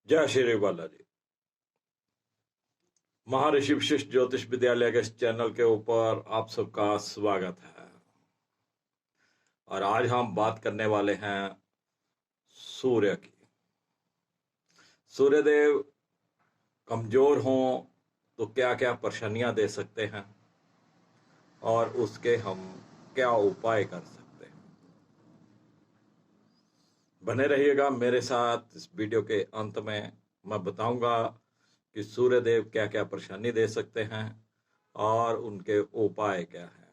जय श्री बालाजी। महर्षि विशिष्ट ज्योतिष विद्यालय के इस चैनल के ऊपर आप सबका स्वागत है। और आज हम बात करने वाले हैं सूर्य की। सूर्यदेव कमजोर हों तो क्या क्या परेशानियां दे सकते हैं और उसके हम क्या उपाय कर सकते हैं। बने रहिएगा मेरे साथ। इस वीडियो के अंत में मैं बताऊंगा कि सूर्यदेव क्या क्या परेशानी दे सकते हैं और उनके उपाय क्या हैं।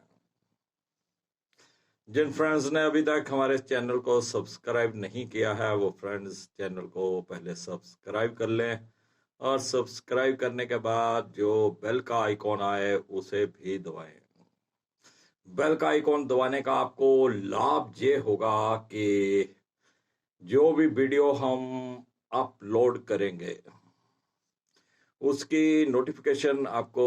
जिन फ्रेंड्स ने अभी तक हमारे चैनल को सब्सक्राइब नहीं किया है वो फ्रेंड्स चैनल को पहले सब्सक्राइब कर लें और सब्सक्राइब करने के बाद जो बेल का आइकॉन आए उसे भी दबाएं। बेल का आइकॉन दबाने का आपको लाभ ये होगा कि जो भी वीडियो हम अपलोड करेंगे उसकी नोटिफिकेशन आपको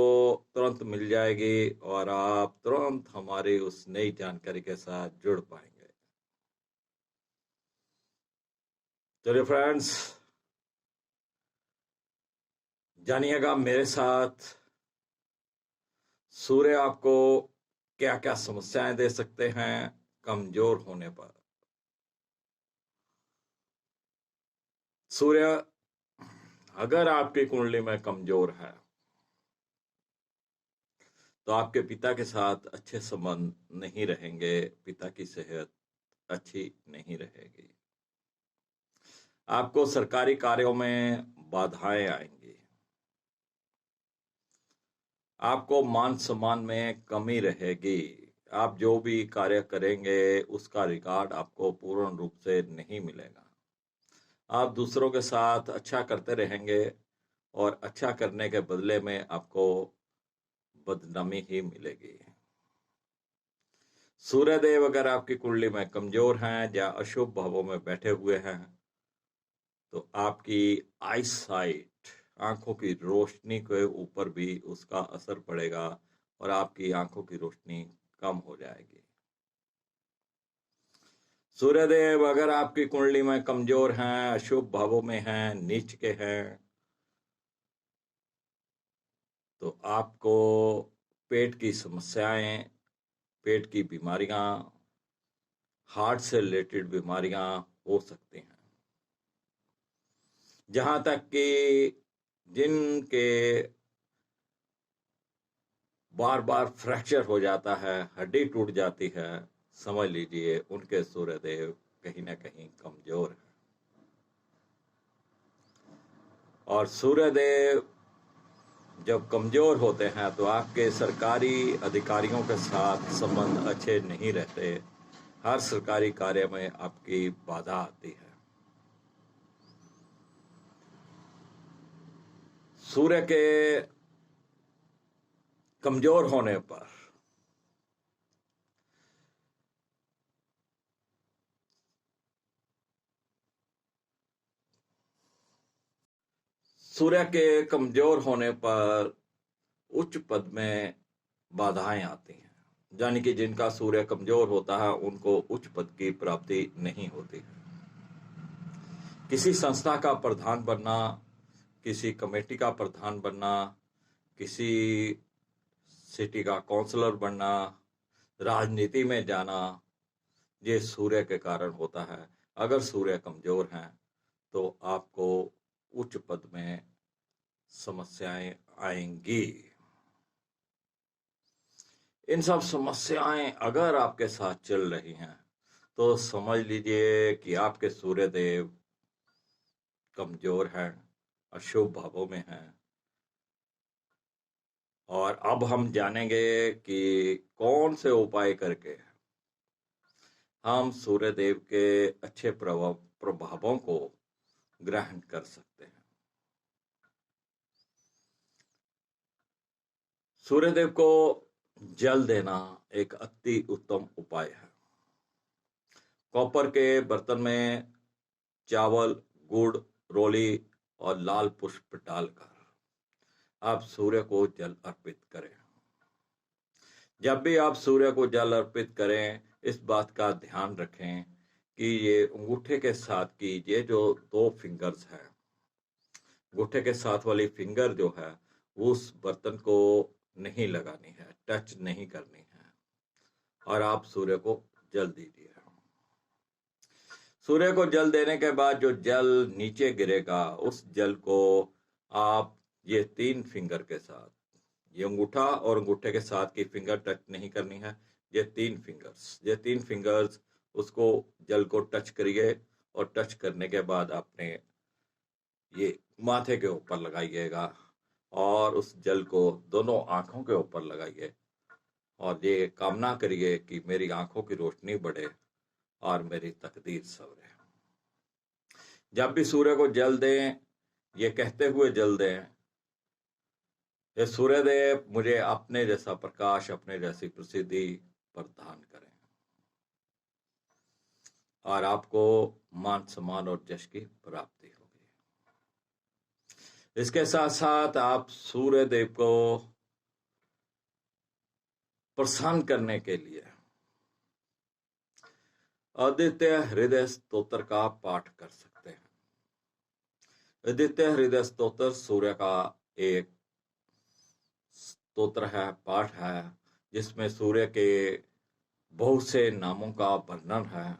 तुरंत मिल जाएगी और आप तुरंत हमारी उस नई जानकारी के साथ जुड़ पाएंगे। चलिए फ्रेंड्स, जानिएगा मेरे साथ सूर्य आपको क्या क्या समस्याएं दे सकते हैं कमजोर होने पर। सूर्य अगर आपकी कुंडली में कमजोर है तो आपके पिता के साथ अच्छे संबंध नहीं रहेंगे, पिता की सेहत अच्छी नहीं रहेगी, आपको सरकारी कार्यों में बाधाएं आएंगी, आपको मान सम्मान में कमी रहेगी, आप जो भी कार्य करेंगे उसका रिकॉर्ड आपको पूर्ण रूप से नहीं मिलेगा, आप दूसरों के साथ अच्छा करते रहेंगे और अच्छा करने के बदले में आपको बदनामी ही मिलेगी। सूर्यदेव अगर आपकी कुंडली में कमजोर हैं या अशुभ भावों में बैठे हुए हैं तो आपकी आई साइट, आंखों की रोशनी के ऊपर भी उसका असर पड़ेगा और आपकी आंखों की रोशनी कम हो जाएगी। सूर्यदेव अगर आपकी कुंडली में कमजोर हैं, अशुभ भावों में हैं, नीच के हैं तो आपको पेट की समस्याएं, पेट की बीमारियां, हार्ट से रिलेटेड बीमारियां हो सकती हैं। जहां तक कि जिनके बार बार फ्रैक्चर हो जाता है, हड्डी टूट जाती है, समझ लीजिए उनके सूर्यदेव कहीं ना कहीं कमजोर है। और सूर्यदेव जब कमजोर होते हैं तो आपके सरकारी अधिकारियों के साथ संबंध अच्छे नहीं रहते, हर सरकारी कार्य में आपकी बाधा आती है। सूर्य के कमजोर होने पर सूर्य के कमजोर होने पर उच्च पद में बाधाएं आती हैं, यानी कि जिनका सूर्य कमजोर होता है उनको उच्च पद की प्राप्ति नहीं होती। किसी संस्था का प्रधान बनना, किसी कमेटी का प्रधान बनना, किसी सिटी का काउंसलर बनना, राजनीति में जाना, ये सूर्य के कारण होता है। अगर सूर्य कमजोर हैं तो आपको उच्च पद में समस्याएं आएंगी। इन सब समस्याएं अगर आपके साथ चल रही हैं तो समझ लीजिए कि आपके सूर्यदेव कमजोर हैं, अशुभ भावों में हैं। और अब हम जानेंगे कि कौन से उपाय करके हम सूर्यदेव के अच्छे प्रभावों को ग्रहण कर सकते हैं। सूर्यदेव को जल देना एक अति उत्तम उपाय है। कॉपर के बर्तन में चावल, गुड़, रोली और लाल पुष्प डालकर आप सूर्य को जल अर्पित करें। जब भी आप सूर्य को जल अर्पित करें इस बात का ध्यान रखें कि ये अंगूठे के साथ की ये जो दो फिंगर्स हैं अंगूठे के साथ वाली फिंगर जो है उस बर्तन को नहीं लगानी है, टच नहीं करनी है, और आप सूर्य को जल दीजिए। सूर्य को जल देने के बाद जो जल नीचे गिरेगा उस जल को आप ये 3 फिंगर के साथ, ये अंगूठा और अंगूठे के साथ की फिंगर टच नहीं करनी है, ये 3 फिंगर्स उसको जल को टच करिए, और टच करने के बाद आपने ये माथे के ऊपर लगाइएगा और उस जल को दोनों आंखों के ऊपर लगाइए, और ये कामना करिए कि मेरी आंखों की रोशनी बढ़े और मेरी तकदीर सवरे। जब भी सूर्य को जल दें, ये कहते हुए जल दें, हे सूर्यदेव मुझे अपने जैसा प्रकाश, अपने जैसी प्रसिद्धि प्रदान करें, और आपको मान सम्मान और यश की प्राप्ति होगी। इसके साथ साथ आप सूर्य देव को प्रसन्न करने के लिए आदित्य हृदय स्तोत्र का पाठ कर सकते हैं। आदित्य हृदय स्तोत्र सूर्य का एक स्तोत्र है, पाठ है, जिसमें सूर्य के बहुत से नामों का वर्णन है,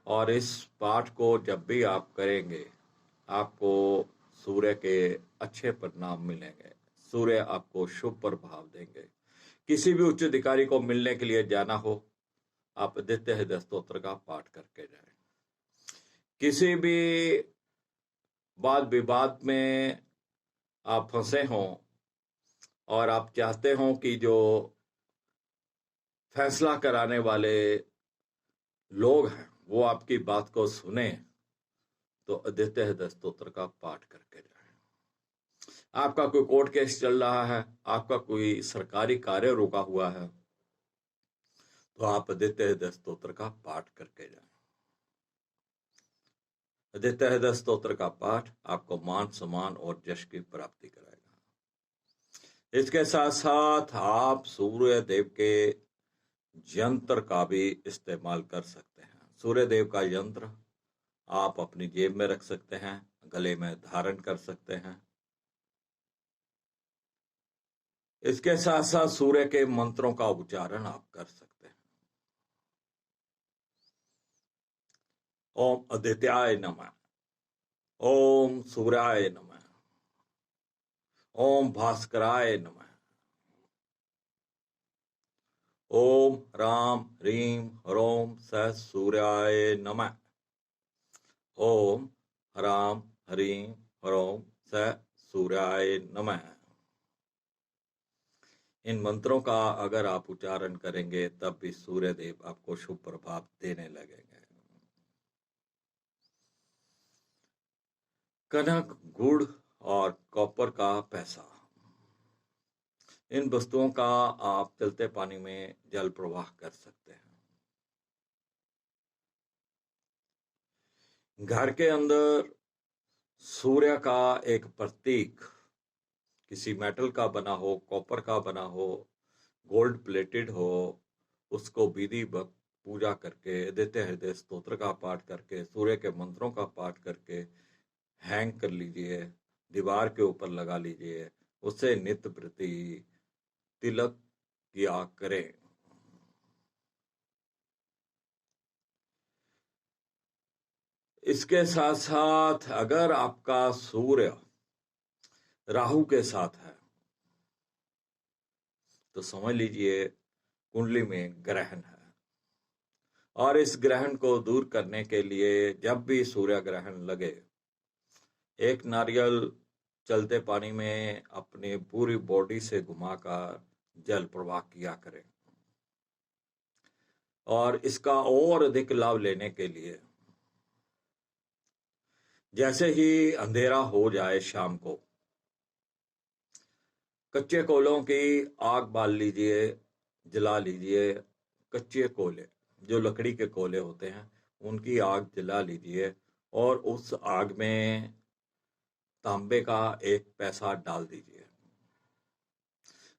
और इस पाठ को जब भी आप करेंगे आपको सूर्य के अच्छे परिणाम मिलेंगे। सूर्य आपको शुभ प्रभाव देंगे। किसी भी उच्च अधिकारी को मिलने के लिए जाना हो, आप आदित्य हृदय स्तोत्र का पाठ करके जाएं। किसी भी वाद विवाद में आप फंसे हों और आप चाहते हो कि जो फैसला कराने वाले लोग हैं वो आपकी बात को सुने, तो आदित्य हृदय स्तोत्र का पाठ करके जाएं। आपका कोई कोर्ट केस चल रहा है, आपका कोई सरकारी कार्य रुका हुआ है, तो आप आदित्य हृदय स्तोत्र का पाठ करके जाएं। आदित्य हृदय स्तोत्र का पाठ आपको मान सम्मान और यश की प्राप्ति कराएगा। इसके साथ साथ आप सूर्य देव के यंत्र का भी इस्तेमाल कर सकते हैं। सूर्य देव का यंत्र आप अपनी जेब में रख सकते हैं, गले में धारण कर सकते हैं। इसके साथ साथ सूर्य के मंत्रों का उच्चारण आप कर सकते हैं। ओम आदित्याय नमः, ओम सूर्याय नमः, ओम भास्कराय नमः, ओम राम ह्रीं ह्रों स सूर्याय नमः, ओम राम ह्रीं ह्रों स सूर्याय नमः। इन मंत्रों का अगर आप उच्चारण करेंगे तब भी सूर्य देव आपको शुभ प्रभाव देने लगेंगे। कनक, गुड़ और कॉपर का पैसा, इन वस्तुओं का आप चलते पानी में जल प्रवाह कर सकते हैं। घर के अंदर सूर्य का एक प्रतीक, किसी मेटल का बना हो, कॉपर का बना हो, गोल्ड प्लेटेड हो, उसको विधि पूजा करके, आदित्य हृदय स्तोत्र का पाठ करके, सूर्य के मंत्रों का पाठ करके हैंग कर लीजिए, दीवार के ऊपर लगा लीजिए, उससे नित्य प्रति तिलक किया करें। इसके साथ साथ अगर आपका सूर्य राहु के साथ है तो समझ लीजिए कुंडली में ग्रहण है, और इस ग्रहण को दूर करने के लिए जब भी सूर्य ग्रहण लगे, एक नारियल चलते पानी में अपनी पूरी बॉडी से घुमाकर जल प्रवाह किया करें। और इसका और अधिक लाभ लेने के लिए जैसे ही अंधेरा हो जाए शाम को, कच्चे कोलों की आग बाल लीजिए, जला लीजिए। कच्चे कोले, जो लकड़ी के कोले होते हैं, उनकी आग जला लीजिए, और उस आग में तांबे का एक पैसा डाल दीजिए,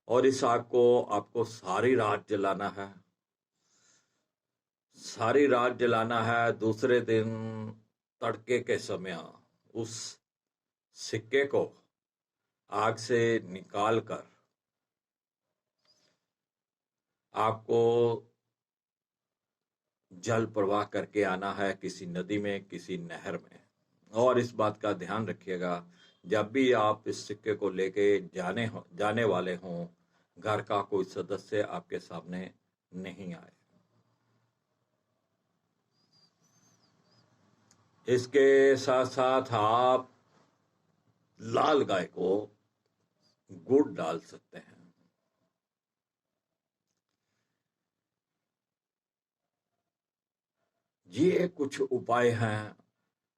और इस आग को आपको सारी रात जलाना है। सारी रात जलाना है। दूसरे दिन तड़के के समय उस सिक्के को आग से निकाल कर आपको जल प्रवाह करके आना है, किसी नदी में, किसी नहर में। और इस बात का ध्यान रखिएगा, जब भी आप इस सिक्के को लेके जाने वाले हों, घर का कोई सदस्य आपके सामने नहीं आए। इसके साथ साथ आप लाल गाय को गुड़ डाल सकते हैं। ये कुछ उपाय हैं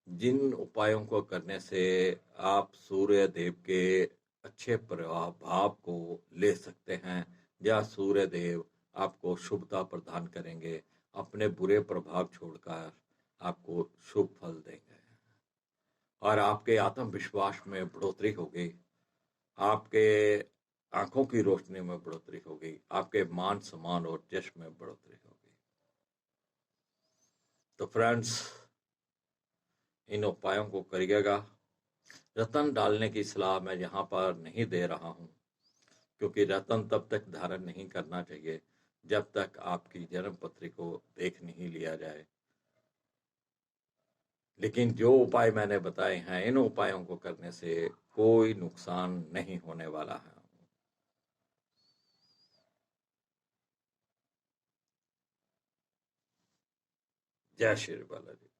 जिन उपायों को करने से आप सूर्य देव के अच्छे प्रभाव को ले सकते हैं, या सूर्य देव आपको शुभता प्रदान करेंगे, अपने बुरे प्रभाव छोड़कर आपको शुभ फल देंगे और आपके आत्मविश्वास में बढ़ोतरी होगी, आपके आंखों की रोशनी में बढ़ोतरी होगी, आपके मान सम्मान और यश में बढ़ोतरी होगी। तो फ्रेंड्स, इन उपायों को करिएगा। रतन डालने की सलाह मैं यहाँ पर नहीं दे रहा हूँ, क्योंकि रतन तब तक धारण नहीं करना चाहिए जब तक आपकी जन्म पत्री को देख नहीं लिया जाए। लेकिन जो उपाय मैंने बताए हैं, इन उपायों को करने से कोई नुकसान नहीं होने वाला है। जय श्री बालाजी।